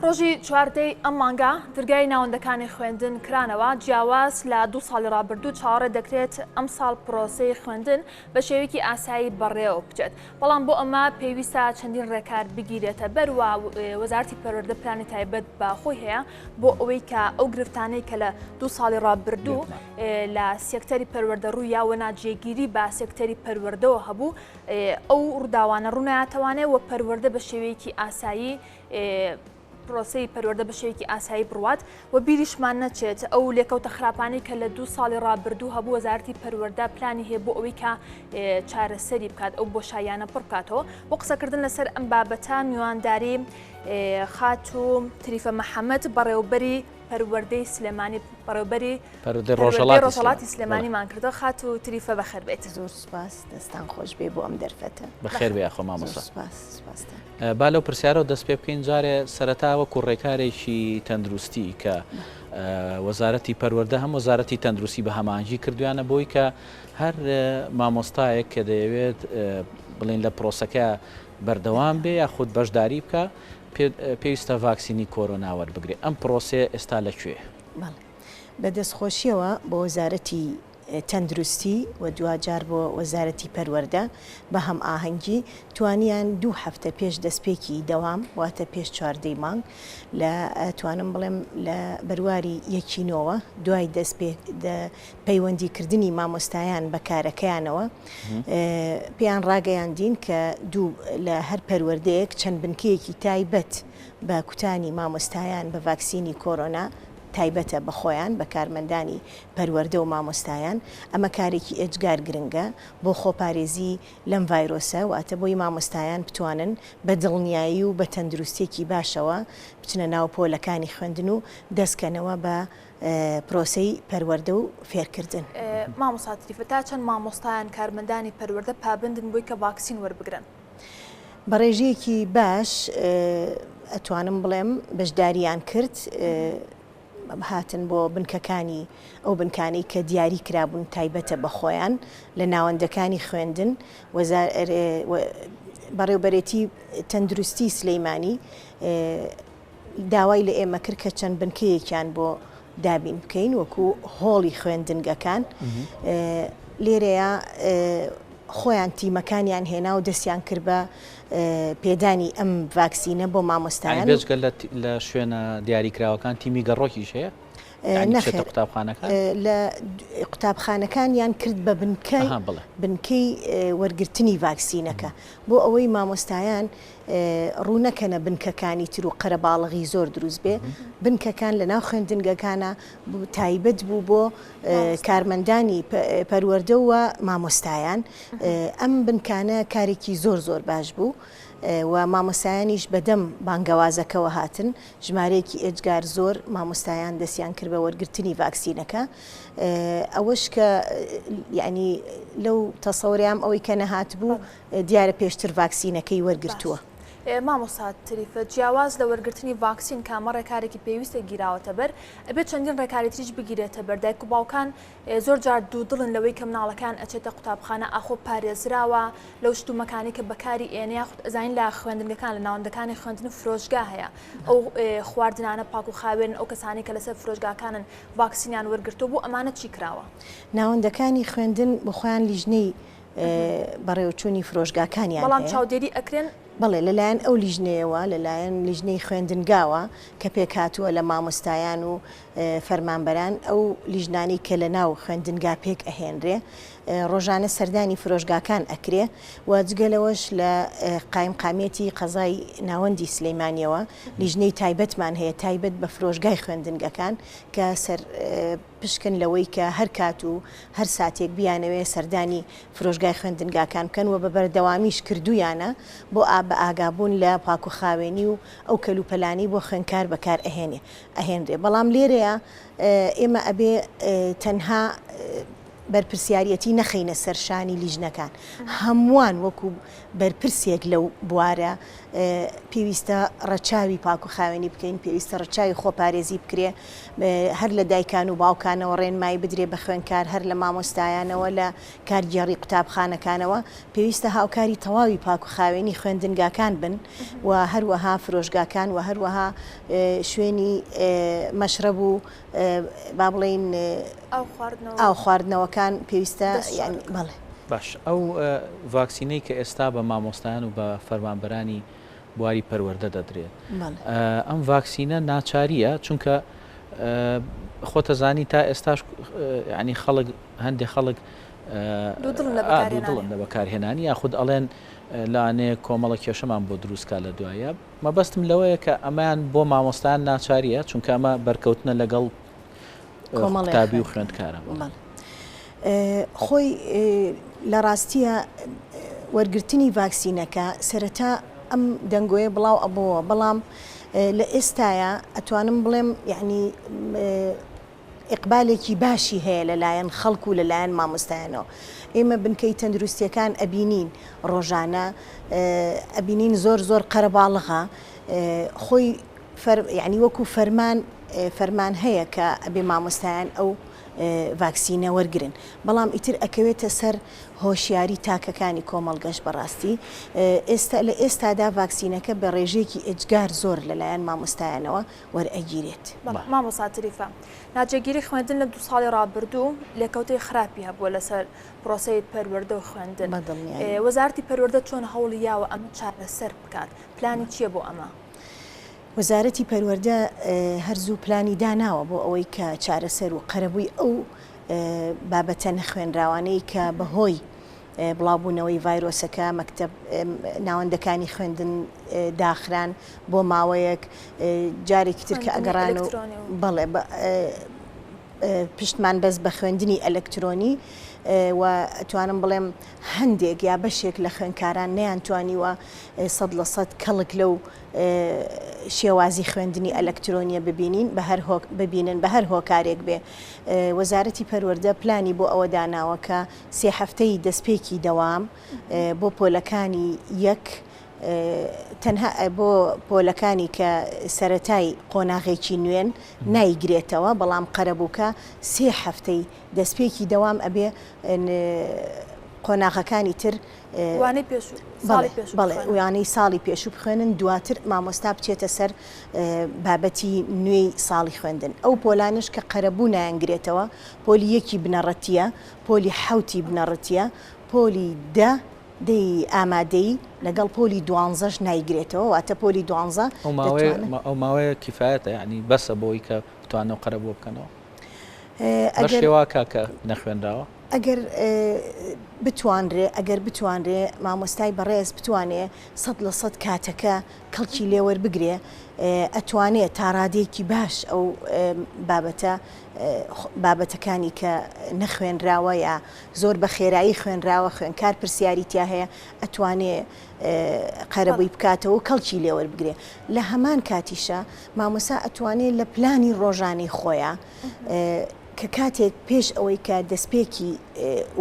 ڕۆژی چواردەی ئەم مانگە دەرگای ناوەندەکانی خوێندن کرانەوە جیاواز لە 2 ساڵی ڕابردوو چاوەڕێ دەکرێت ئەم ساڵ پرۆسەی خوێندن بە شێوەیەکی ئاسایی بەڕێوە بچێت بەڵام بۆ ئەمە پێویستە چەندین ڕێکار بگیرێتە بەروە وەزارەتی پەروەردە پلانی تایبەت بەخۆی هەیە بۆ ئەوەی کە ئەو گرفتانەی کە لە 2 ساڵی ڕابردوو لە سێکتەری پەروەردە ڕووی یاوە ناجێگیری بە سێکتەری پەروەردەوە هەبوو ئەو ڕووداوانە ڕوونایەتەوانێت و پەروەردە بە شێوەیەکی ئاسایی پرۆسەی پەروەردە بە شێوەیەکی ئاسایی بڕوات و بیریشمان نەچێت ئەو لێکەوتە خراپانی کە لە 2 ساڵی ڕابردوو هەبوو وەزارەتی پەروەردە پلانی هەیە بۆ ئەوەی کە چارەسەری بکات ئەو بۆشاییانە پڕ بکاتەوە بۆ قسەکردن لەسەر ئەم بابەتە میوانداری خاتوو تریفە مەحەمەد بەڕێوەبەری پەروەردەی سلێمانی بەڕێوەبەری ڕۆژهەڵاتی سلێمانیمان کردەوە خاتوو تریفە بەخێربێت. زۆر سوپاس دەستان خۆش بێ بۆ ئەم دەرفەتە. بەخێر بێ خۆ مامۆستا. سوپاس. با لەو پرسیارەوە دەست پێ بکەین جارێ سەرەتا وەکو ڕێکارێکی تەندروستی کە وەزارەتی پەروەردە هەم وەزارەتی تەندروستی بە هەماهەنگی کردویانە بۆی کە هەر مامۆستایەک کە دەیەوێت بڵێن لە پرۆسەکە بەردەوام بێ یاخود بەشداری بکە پێویستە ڤاکسینی کۆرۆنا وەربگرێت. ئەم پرۆسێ ئێستا لەکوێ؟ بەدەستخۆشیەوە بۆ وەزارەتی تەندروستی و دوجار بۆ وەزارەتی پەروەردە بە هەم ئاهەنگی توانیان 2 هەفتە پێش دەستپێکی دەوام واتە پێش 14 مانگ لە توانم بڵێم لە بەرواری یەکینەوە دوای پەیوەندیکردنی مامۆستایان بە کارەکەیانەوە پێیان ڕاگەیاندین کە لە هەر پەروەردەیەک چەند بنکەیەکی تایبەت بە کوتانی مامۆستایان بە ڤاکسینی کۆرۆنا تایبەتە بە خۆیان بە کارمەندانی پەروەردە و مامۆستایان ئەمە کارێکی ئەجگار گرنگە بۆ خۆپارێزی لەم ڤایرۆسە واتە بۆی مامۆستایان بتوانن بە دڵنیایی و بە تەندروستێکی باشەوە بچنە ناو پۆلەکانی خوێندن و دەستکەنەوە بە پرۆسەی پەروەردە و فێرکردن. مامۆستا تریفە تا چەند مامۆستایان کارمەندانی پەروەردە پابندن بۆی کە ڤاکسین وەربگرن؟ بە ڕێژەیەکی باش ئەتوانم بڵێم بەشداریان کرد هاتن بۆ بنکەکانی ئەو بنکانەی کە دیاری کرابوون تایبەتە بە خۆیان لە ناوەندەکانی خوێندن بەڕێوەبەرێتی تەندروستی سلەیمانی داوای لە ئێمە کرد کە چەند بنکەیەکیان بۆ دابین بکەین وەکو هۆڵی خوێندنگەکان لێرەیە خۆیان تیمەکانیان هێنا و دەستیان کرد بە پێدانی ئەم ڤاکسینە بۆ مامۆستایان بێجگە لە شوێنە دیاریکراوەکان تیمی گەڕۆکیش هەیە؟ لە قوتابخانەکانیان کرد بە بنکەی وەرگرتنی ڤاکسینەکە بۆ ئەوەی مامۆستایان ڕوونەکەنە بنکەکانی تر و قەرەباڵغی زۆر دروست بێ بنکەکان لە ناو خوێندنگەکانە تایبەت بوو بۆ کارمەندانی پەروەردە و مامۆستایان ئەم بنکانە کارێکی زۆر باش بوو و مامۆستایانیش بەدەم بانگەوازەکەەوە هاتن ژمارەیەکی ئێجگار زۆر مامۆستایان دەستیان کرد بە وەرگرتنی ڤاکسینەکە ئەوەش کە یعنی لەو تەسەوریام ئەوەی کە نەهات بوو دیارە پێشتر ڤاکسینەکەی وەرگرتووە. مامۆستا تریفە جیاواز لە وەرگرتنی ڤاکسین کامە ڕێکارێکی پێویستە گیراوەتە بەر ئەبێت چەندین ڕێکاری تریش بگیرێتە بەر دایک و باوکان زۆر جار دوودڵن لەوەی کە مناڵەکان ئەچێتە قوتابخانە ئاخۆ پارێزراوە لەو شتومەکانی کە بەکاری ئێنە یاخود ئەزانین لە خوێندنگەکان لە ناوەندەکانی خوێندن فرۆشگا هەیە ئەو خواردنانە پاک و خاوێن ئەو کەسانی کە لەسەر فرۆشگاکانن ڤاکسینیان وەرگرتو بوو ئەمانە چی کراوە؟ ناوەندەکانی خوێندن بۆ خۆیان لیژنەی بەڕێوەچوونی فرۆشگاکانیان بەڵام چاودێری ئەکرێن بەڵێ لەلایەن ئەو لیژنەیەوە لەلایەن لیژنەی خوێندنگاوە کە پێکهاتووە لە مامۆستایان و فەرمانبەران ئەو لیژنانی کە لە ناو خوێندنگا پێک ئەهێنرێ ڕۆژانە سەردانی فرۆشگاکان ئەکرێ و جگەلەوەش لە قایمقامێتی قەزای ناوەندی سلەیمانیەوە لیژنەی تایبەتمان هەیە تایبەت بە فرۆشگای خوێندنگەکان کە سەر پشکن لەوەی کە هەر کات و هەر ساتێک بیانەوێ سەردانی فرۆشگای خوێندنگاکان بکەن و بە بەردەوامیش کردویانە بۆ بە ئاگابوون لە پاک و خاوێنی و ئەو کەلوپەلانی بۆ خوێندکار بەکار ئەهێنرێ بەڵام لێرەیە ئێمە ئەبێ تەنها بەرپرسیارەتی نەخینە سەرشانی لیژنەکان هەمووان وەکو بەرپرسێک لەو بوارە پێویستە ڕەچاوی پاک و خاوێنی بکەین پێویستە ڕەچاوی خۆپارێزی بکرێ هەر لە دایکان و باوکانەوە ڕێنمایی بدرێ بە خوێندکار هەر لە مامۆستایانەوە لە کارگێڕی قوتابخانەکانەوە پێویستە هاوکاری تەواوی پاک و خاوێنی خوێندنگاکان بن و هەروەها فرۆشگاکان و هەروەها شوێنی مەشرەب و با بڵێن ئاو خواردنەوەکان پێویستە بەڵێ باش ئەو ڤاکسینەی کە ئێستا بە مامۆستایان و بە فەرمانبەرانی بواری پەروەردە دەدرێت ئەم ڤاکسینە ناچاریە چونکە خۆتەزانی تا ئێستاش ینی خەڵک هەندێک خەڵک دڵن لە بەکارهێنانی یاخود ئەڵێن لاانەیە کۆمەڵە کێشەمان بۆ دروستکە لە دوایە مەبەستم لەوەیە کە ئەمایان بۆ مامۆستایان ناچاریە چونکە ئەمە بەرکەوتنە لەگەڵ قوتابی و خوێندکارە خۆی لە ڕاستیە وەرگرتنی ڤاکسینەکە سەرەتا ئەم دەنگۆیە بڵاو ئەبەوە بەڵام لە ئێستاە ئەتوانم بڵێم یعنی ئیقبالێکی باشی هەیە لەلایەن خەڵکو و لەلایەن مامۆستایانەوە ئێمە بنکەی تەندروستیەکان ئەبینین ڕۆژانە ئەبینین زۆر قەرەباڵغا خۆی یعنی وەکو فەرمان هەیە کە ئەبێ مامۆستایان ئەو ڤاکسینە وەرگرن بەڵام ئیتر ئەکەوێتە سەر هۆشیاری تاکەکانی کۆمەڵگەشت بەڕاستی لە ئێستادا ڤاکسینەکە بە ڕێژێکی ئەجگار زۆر لەلایەن مامۆستایانەوە وەرئەگیرێت مامۆستا تریفە ناجێگیری خوێندن لە 2 ساڵی ڕابردوو لێکەوتەی خراپی هەبووە لەسەر پرۆسەی پەروەردە و خوێندن وەزارەتی پەروەردە چۆن هەوڵی یاوە ئەمە چارەسەر بکات پلانی چییە بۆ ئەمە؟ وەزارەتی پەروەردە هەرزوو پلانی داناوە بۆ ئەوەی کە چارەسەر و قەرەبووی ئەو بابەتە نەخوێنراوانەی کە بەهۆی بڵاوبوونەوەی ڤایرۆسەکە مەکتەب ناوەندەکانی خوێندن داخران بۆ ماوەیەک جارێکی تر کە ئەگەڕان و بەڵێ پشتمان بەس بە خوێندنی ئەلەکترۆنی و ئەتوانم بڵێم هەندێک یا بەشێک لە خوێندکاران نەیانتوانیوە 100% کەڵک لەو شێوازی خوێندنی ئەلەکترۆنیە ببینن بە هەر هۆکارێک بێ وەزارەتی پەروەردە پلانی بۆ ئەوە داناوە کە 3 هەفتەی دەستپێکی دەوام بۆ پۆلەکانی یەک تەنها بۆ پۆلەکانی کە سەرەتای قۆناغێکی نوێن نایگرێتەوە بەڵام قەرەبووکە 3 هەفتەی دەستپێکی دەوام ئەبێ قۆناغەکانی تر وانەی ساڵی پێشوو بخوێنن دواتر مامۆستا بچێتە سەر بابەتی نوێی ساڵی خوێندن ئەو پۆلانش کە قەرەبوو نایانگرێتەوە پۆلی یەکی بنەڕەتیە پۆلی حوتی بنەڕەتیە پۆلی دەی ئامادەی لەگەڵ پۆلی 12ش نایگرێتەوە واتە پۆلی 12 ئەو ماوەیە کیفایەتە یعنی بەسە بۆی کە بتوانەوە قەرەبوو بکەنەوە شێوا کاکە نەخوێنراوە ئەگەر بتوانرێ مامۆستای بەڕێز بتوانێ 100% کاتەکە کەڵکی لێوەربگرێ ئەتوانێت تا ڕادێکی باش ئەو بابەتەکانی کە نەخوێنراوە یا زۆر بە خێرایی خوێنراوە خوێنکار پرسیاریتیا هەیە ئەتوانێ قەرەبووی بکاتەوە و کەڵکی لێوەربگرێ لە هەمان کاتیشە مامۆستا ئەتوانێت لە پلانی ڕۆژانەی خۆیان کە کاتێک پێش ئەوەی کە دەستپێکی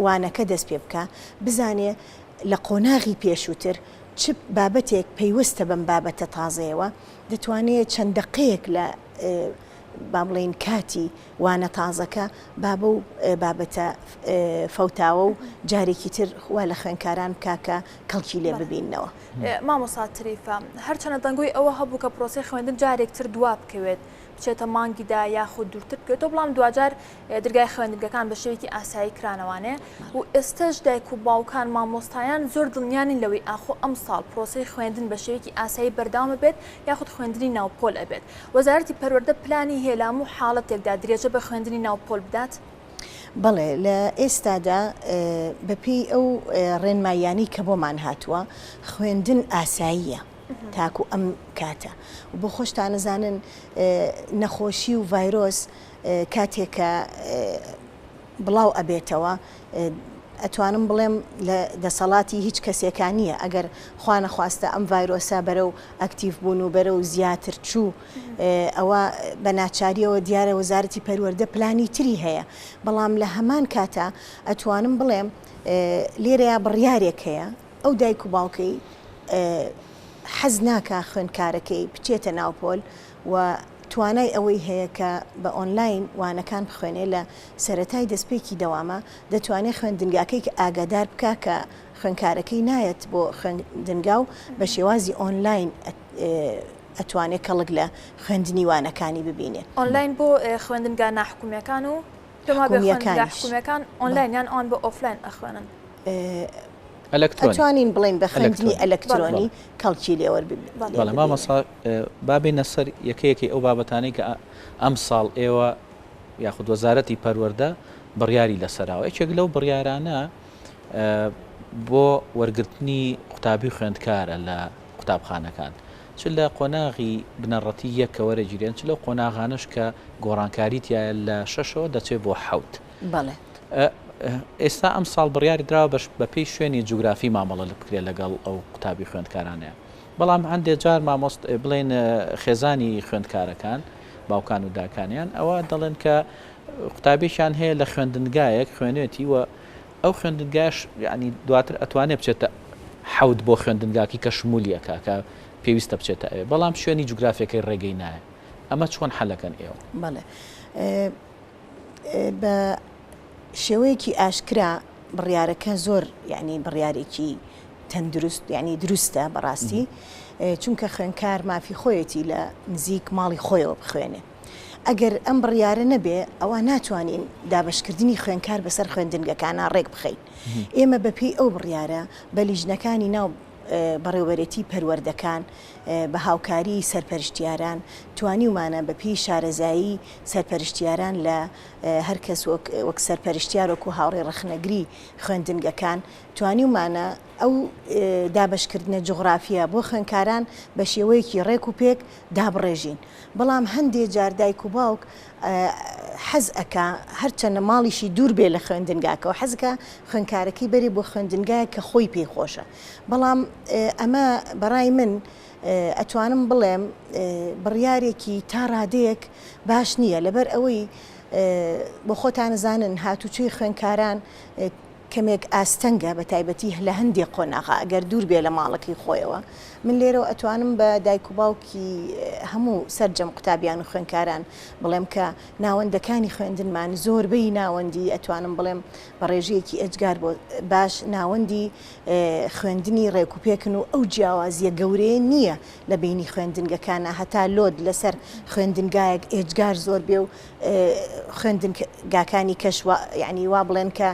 وانەکە دەست پێ بکە بزانێ لە قۆناغی پێشووتر چ بابەتێک پەیوەستە بەم بابەتە تازەیەوە دەتوانێت چەند دقەیەک لە با بڵێن کاتی وانە تازەکە بابە و بابەتە فەوتاوە و جارێکی تر وا لە خوێنکاران کاکە کەڵکی لێ ببینەوە مامۆستا تریفە هەرچەنە دەنگۆی ئەوە هەبوو کە پرۆسی خوێندن جارێکتر دوا بکەوێت بچێتە مانگیدا یاخود دوورتر بکەوێتەوە بەڵام دوجار دەرگای خوێندنگەکان بە شێوەیەکی ئاسایی کرانەوانێ و ئێستش دایک و باوکان مامۆستایان زۆر دڵنیانی لەوەی ئاخۆ ئەم ساڵ پرۆسی خوێندن بە شێوەیەکی ئاسایی بەردەوام بێت یاخود خوێندنی ناوپۆل ئەبێت وەزارەتی پەروەردە پلانی هێلام و حاڵەتێکدا درێژە بە خوێندنی ناوپۆل بدات بەڵێ لە ئێستادا بەپێی ئەو ڕێنماییانی کە بۆمان هاتووە خوێندن ئاساییە تاکو ئەم کاتە و بۆ خۆشتانەزانن نەخۆشی و ڤایرۆس کاتێکە بڵاو ئەبێتەوە ئەتوانم بڵێم لە دەسەڵاتی هیچ کەسێکانیە ئەگەر خوا نەخواستە ئەم ڤایرۆسا بەرە و ئەکتیڤ بوون و بەرە و زیاتر چوو ئەوە بە ناچاریەوە دیارە وەزارەتی پەروەردە پلانی تری هەیە بەڵام لە هەمان کاتە ئەتوانم بڵێم لێرەیە بڕیارێک هەیە ئەو دایک و باوکەی حەز ناکە خوێندکارەکەی بچێتە ناوپۆل و توانای ئەوەی هەیە کە بە ئۆنلاین وانەکان بخوێنێ لە سەرەتای دەستپێکی دەوامە دەتوانێت خوێندنگاکەی کە ئاگادار بکە کە خوێندکارەکەی نایەت بۆ خوێندنگا و بە شێوازی ئۆنلاین ئەتوانێت کەڵک لە خوێندنی وانەکانی ببینێ ئۆنلاین بۆ خوێندنگا ناحکومیەکان و حکومیەکان ئۆنلاین یان ئەوان بۆ ئۆفلاین ئەخوێنن ئەتوانین بڵین بە خوێندنی ئەلەکترۆنی کەڵکی لێوەربێ مامەسا بابێنە سەر یەکەیەکی ئەو بابەتانەی کە ئەم ساڵ ئێوە یاخود وەزارەتی پەروەردە بڕیاری لەسەراوە یەکێک لەو بڕیارانە بۆ وەرگرتنی قوتابی خوێندکارە لە قوتابخانەکان چ لە قۆناغی بنەڕەتی یەکە وەرەگیرێن چ لەو قۆناغانش کە گۆڕانکاریتیایە لە 6 دەچێت بۆ 7 بەڵێ ئێستا ئەم ساڵ بڕیاری درراوە بە پێی شوێنی جوگرافی مامەڵە بکرێت لەگەڵ ئەو قوتابی خوێندکارانەیە بەڵام هەندێک جار مامۆست بڵێن خێزانی خوێندکارەکان باوکان و داکانیان ئەوە دەڵێن کە قوتابیشان هەیە لە خوێندنگایەک خوێنێتی و ئەو خوێندنگاش ینی دواتر ئەتوانێت بچێتە حەوت بۆ خوێندنگاکی کە شمولیەکە کە پێویستە بچێتە ئەوێ بەڵام شوێنی جوگرافیەکەی ڕێگەی نایە ئەمە چۆن حەلەکەن ئێوە بەڵێ بە شێوەیەکی ئاشکرا بڕیارەکە زۆر یعنی بڕیارێکی تەندروست ینی دروستە بەڕاستی چونکە خوێندکار مافی خۆیەتی لە نزیک ماڵی خۆیەوە بخوێنێ ئەگەر ئەم بڕیارە نەبێ ئەوە ناتوانین دابشکردنی خوێندکار بەسەر خوێندنگەکانە ڕێک بخەین ئێمە بەپێی ئەو بڕیارە بە لیژنەکانی ناو بەڕێوەرەتی پەروەردەکان بە هاوکاری سەرپەرشتیاران توانیومانە بەپێی شارەزایی سەرپەرشتیاران لە هەر کەس وەک سەرپەرشتیار وەکو هاوڕێ ڕەخنەگری خوێندنگەکان توانیومانە ئەو دابشکردنە جوغرافیە بۆ خوێندکاران بە شێوەیەکی ڕێک و پێک دابڕێژین بەڵام هەندێک جار دایک و باوک حەز ئەکا هەرچەنە ماڵیشی دوور بێ لە خوێندنگاکە و حەزکە خوێندکارەکەی بەرێ بۆ خوێندنگایە کە خۆی پێی خۆشە بەڵام ئەمە بەڕای من ئەتوانم بڵێم بڕیارێکی تا ڕادەیەک باش نییە لەبەر ئەوەی بۆ خۆتانەزانن هاتوچۆی خوێندکاران کەمێک ئاستەنگە بە تایبەتی لە هەندێک قۆناغا ئەگەر دوور بێ لە ماڵەکەی خۆیەوە من لێرەوە ئەتوانم بە دایک و باوکی هەموو سەرجەم قوتابیان و خوێندکاران بڵێم کە ناوەندەکانی خوێندنمان زۆربەی ناوەندی ئەتوانم بڵێم بە ڕێژەیەکی ئەجگار بۆ باش ناوەندی خوێندنی ڕێکوپێکن و ئەو جیاوازیە گەورەیە نییە لە بینی خوێندنگەکانە هەتا لۆد لەسەر خوێندنگایەک ئێجگار زۆر بێ و خوێندنگاکانی کەش یعنی وا بڵێن کە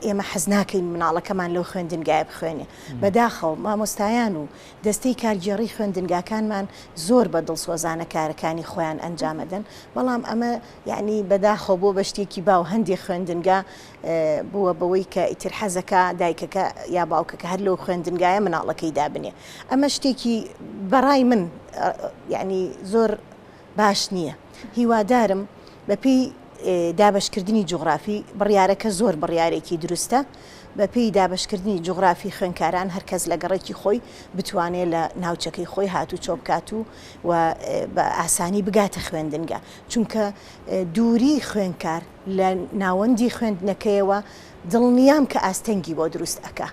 ئێمە حەز ناکەین مناڵەکەمان لەو خوێندنگایە بخوێنێ بەداخەو مامۆستایان و دەستەی کارگێڕی خوێندنگاکانمان زۆر بە دڵسۆزانە کارەکانی خۆیان ئەنجامەدەن بەڵام ئەمە یعنی بەداخەو بۆ بە شتێکی باو هەندێک خوێندنگا بووە بەوەی کە ئیتر حەزەکە دایکەکە یا باوکەکە هەر لەو خوێندنگایە مناڵەکەی دابنێ ئەمە شتێکی بەڕای من یعنی زۆر باش نییە هیوادارم بەپێی دابشکردنی جوغرافی بڕیارەکە زۆر بڕیارێکی دروستە بەپێی دابشکردنی جوغرافی خوێندکاران هەرکەس لە گەڕێکی خۆی بتوانێت لە ناوچەکەی خۆی هاتوو چۆ بکات و بە ئاسانی بگاتە خوێندنگە چونکە دووری خوێندکار لە ناوەندی خوێندنەکەیەوە دڵنیام کە ئاستەنگی بۆ دروست ئەکا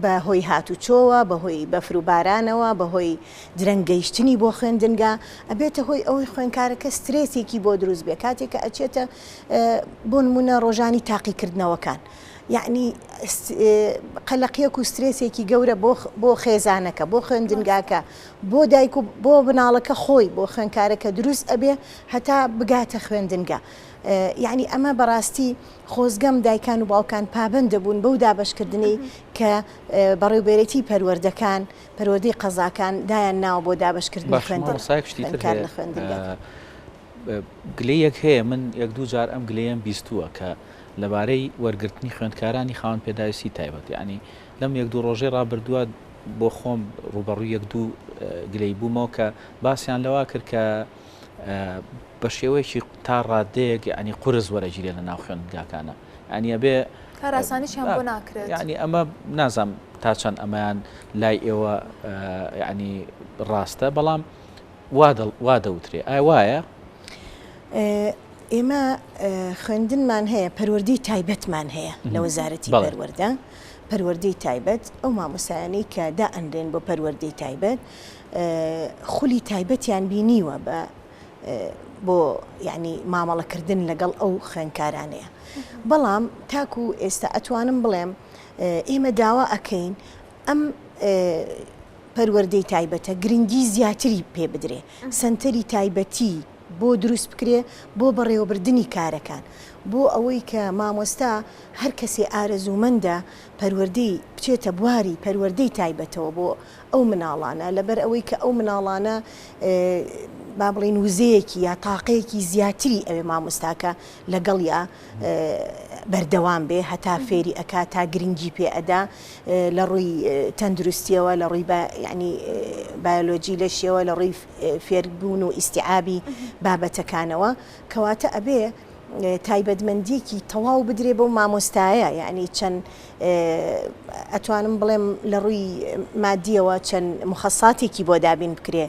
بە هۆی هاتوچۆوە بەهۆی بەفروبارانەوە بەهۆی درەنگەیشتنی بۆ خوێندنگا ئەبێتە هۆی ئەوەی خوێندکارەکە سترێسێکی بۆ دروست بێ کاتێککە ئەچێتە بۆ نمونە ڕۆژانی تاقیکردنەوەکان یعنی قەلەقیەک و سترێسێکی گەورە بۆ خێزانەکە بۆ خوێندنگاکە بۆ دایک و بۆ بناڵەکە خۆی بۆ خوێندکارەکە دروست ئەبێ هەتا بگاتە خوێندنگە یعنی ئەمە بەڕاستی خۆزگەم دایکان و باوکان پابند دەبوون بەو دابشکردنی کە بەڕێوەبەرێتی پەروەردەکان پەروەردەی قەزاکان دایان ناو بۆ دابشکردنی خوێندکار لە خوێندنگا گلەیەک هەیە من یەک دوو جار ئەم گلەیەم بیستووە کە لەبارەی وەرگرتنی خوێندکارانی خاوەن پێداویستی تایبەت یعنی لەم یەک دوو ڕۆژەی ڕابردووە بۆ خۆم ڕوبەڕووی یەک دوو گلەی بوومەوە کە باسییان لەوا کرد کە بە شێوەیەکی تا ڕادەیەک ینی قورس وەرەگیرێ لە ناو خوێندنگاکانە ئەنیە بێ کاراسانیشیان بۆ ناکرێت یعنی ئەمە نازام تا چەند ئەمەیان لای ئێوە یعنی ڕاستە بەڵام وا دەوترێ ئایا وایە؟ ئێمە خوێندنمان هەیە پەروەردەی تایبەتمان هەیە لە وەزارەتی پەروەردە پەروەردەی تایبەت ئەو مامۆسایانەی کە دائەنرێن بۆ پەروەردەی تایبەت خولی تایبەتیان بینیوە بۆ یعنی مامەڵەکردن لەگەڵ ئەو خوێندکارانەیە بەڵام تاکو ئێستا ئەتوانم بڵێم ئێمە داوا ئەکەین ئەم پەروەردەی تایبەتە گرنگی زیاتری پێ بدرێ سنتەری تایبەتی بۆ دروست بکرێ بۆ بەڕێوەبردننی کارەکان بۆ ئەوەی کە مامۆستا هەر کەسێ ئارەزوومەندە پەروەردەی بچێتە بواری پەروەردەی تایبەتەوە بۆ ئەو مناڵانە لەبەر ئەوەی کە ئەو مناڵانە با بڵین وزەیەکی یا تاقەیەکی زیاتری ئەوێ مامۆستاکە لەگەڵ یا بەردەوام بێ هەتا فێری ئەکا تا گرنگی پێ ئەدا لە ڕووی تەندروستیەوە لە ڕووی ینی بایۆلۆجی لەشیەوە لە ڕووی فێربوون و ئیسیعابی بابەتەکانەوە کەواتە ئەبێ تایبەتمەندیەکی تەواو بدرێ بۆ مامۆستایە یعنی چەند ئەتوانم بڵێم لە ڕووی مادیەوە چەند مخەساتێکی بۆ دابین بکرێ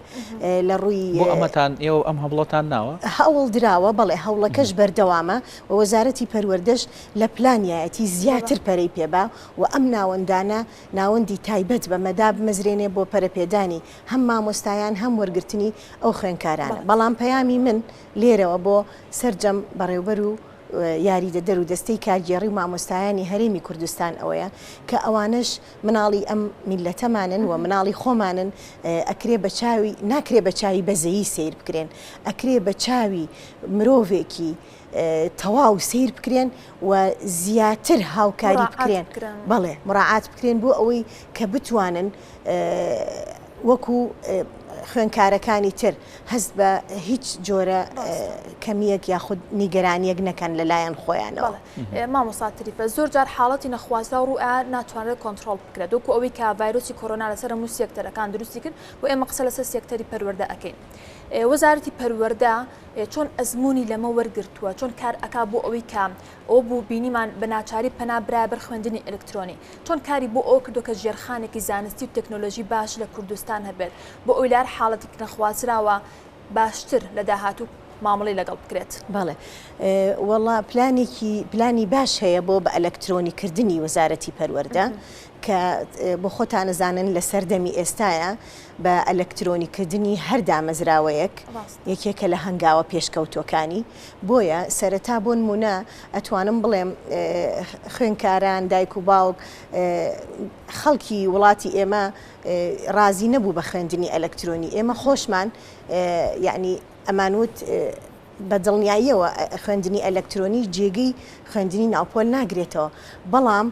لە ڕووی بۆ ئەمەتان ئێوە ئەم هەوڵەتان ناوە هەوڵ دراوە بەڵێ هەوڵەکەش بەردەوامە و وەزارەتی پەروەردەش لە پلانایەتی زیاتر پەرەی پێبا و ئەم ناوەندانە ناوەندی تایبەت بە مەدا بمەزرێنێ بۆ پەرەپێدانی هەم مامۆستایان هەم وەرگرتنی ئەو خوێندکارانە بەڵام پەیامی من لێرەوە بۆ سەرجەم بەڕێوبەر و یاریدەدەر و دەستەی کارگێڕی و مامۆستایانی هەرێمی کوردستان ئەوەیە کە ئەوانش مناڵی ئەم میلەتەمانن و مناڵی خۆمانن ئەکرێ بە چاوی ناکرێ بە چاوی بەزەیی سیر بکرێن ئەکرێ بە چاوی مرۆڤێکی تەواو سیر بکرێن و زیاتر هاوکاری بکرێن بەڵێ مراعات بکرێن بۆ ئەوەی کە بتوانن وەکو خوێنکارەکانی تر هەست بە هیچ جۆرە کەمیەک یاخود نیگەرانیەک نەکەن لەلایەن خۆیانەوە مامۆستا تریفە زۆر جار حاڵەتی نەخوازرا و ڕوئە ناتوانرێت کۆنتترۆل بکرێت وەکو ئەوەی کە ڤایرۆسی کۆرۆنا لەسەر هەموو سێکتەرەکان دروستی کرد و ئێمە قسە لەسەر سێکتەری پەروەردە ئەەکەین وەزارەتی پەروەردە چۆن ئەزمموی لەمە وەرگرتووە چۆن کار ئەکا بۆ ئەوەی کام ئەو بوو بینیمان بە ناچاری پەنابرا بەر خوێندنی ئەلکترۆنی چۆن کاری بۆ ئەو کردو کە ژێرخانێکی زانستی و تەکنۆلۆژی باش لە کوردستان هەبێت بۆ ئەوی لار حاڵەتی نەخوازراوە باشتر لە داهاتوو مامەڵی لەگەڵ بکرێت بەڵێ وەڵا پلانی باش هەیە بۆ بە ئەلکترۆنیکردنی وەزارەتی پەروەردە کە بۆ خۆتان نزانن لە سەردەمی ئێستایە بە ئەلکترۆنیکردنی هەر دامەزراوەیەک یەکێکە لە هەنگاوە پێشکەوتۆکانی بۆیە سەرەتا بۆ نمونە ئەتوانم بڵێم خوێنکاران دایک و باوک خەڵکی وڵاتی ئێمە ڕازی نەبوو بە خوێندنی ئەلکترۆنی ئێمە خۆشمان یعنی ئەمانوت بە دڵنیاییەوە خوێندنی ئەلکترۆنی جێگەی خوێندنی ناوپۆل ناگرێتەوە بەڵام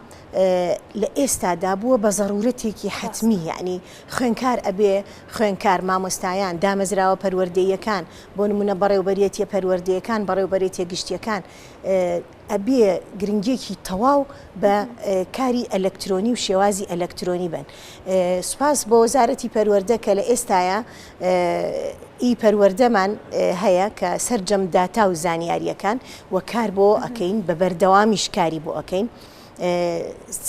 لە ئێستادا بووە بە ضرورەتێکی حتمی یعنی خوێنکار ئەبێ خوێنکار مامۆستایان دامەزراوە پەروەردەیەکان بۆ نمونە بەڕێوبەرێتیە پەروەردەیەکان بەڕێوبەرێتیە گشتیەکان ئەبێ گرنگێکی تەواو بە کاری ئەلکترۆنی و شێوازی ئەلکترۆنی بن سوپاس بۆ وەزارەتی پەروەردە کە لە ئێستاە ئی پەروەردەمان هەیە کە سەرجەم داتا و زانیاریەکان و کار بۆ ئەەکەین بە بەردەوامیش کاری بۆ ئەەکەین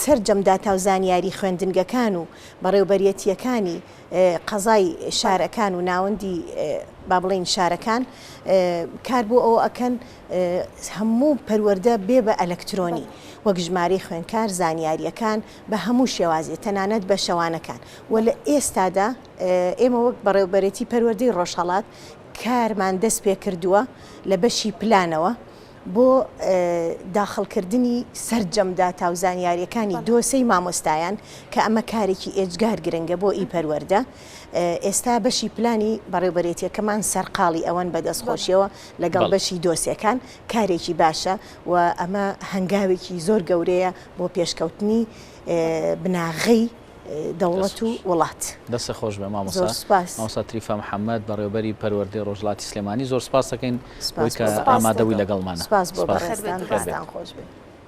سەرجەم داتا و زانیاری خوێندنگەکان و بەڕێوبەرەتیەکانی قەزای شارەکان و ناوەندی با بڵێن شارەکان کار بۆ ئەوە ئەکەن هەموو پەروەردە بێ بە ئەلکترۆنی وەک ژمارەی خوێنکار زانیاریەکان بە هەموو شێوازێت تەنانەت بە شەوانەکان و لە ئێستادا ئێمە وەک بەڕێوبەرێتی پەروەردەی ڕۆژهەڵات کارمان دەست پێ کردووە لە بەشی پلانەوە بۆ داخڵکردنی سەرجەم داتا و زانیاریەکانی دۆسەی مامۆستایان کە ئەمە کارێکی ئێجگار گرنگە بۆ ئی پەروەردە ئێستا بەشی پلانی بەڕێوبەرێتیەکەمان سەرقاڵی ئەوەن بەدەستخۆشیەوە لەگەڵ بەشی دۆسیەکان کارێکی باشە و ئەمە هەنگاوێکی زۆر گەورەیە بۆ پێشکەوتنی بناغی دەوڵەت و وڵات دەستە خۆش بە مامۆستا تریفە محەممەد بەڕێوبەری پەروەردەی ڕۆژهەڵاتی سلێمانی زۆر سپاس دەکەین بۆی کە ئامادەوی لەگەڵمانە سپاس بۆ بەڕێستان خۆش بێت.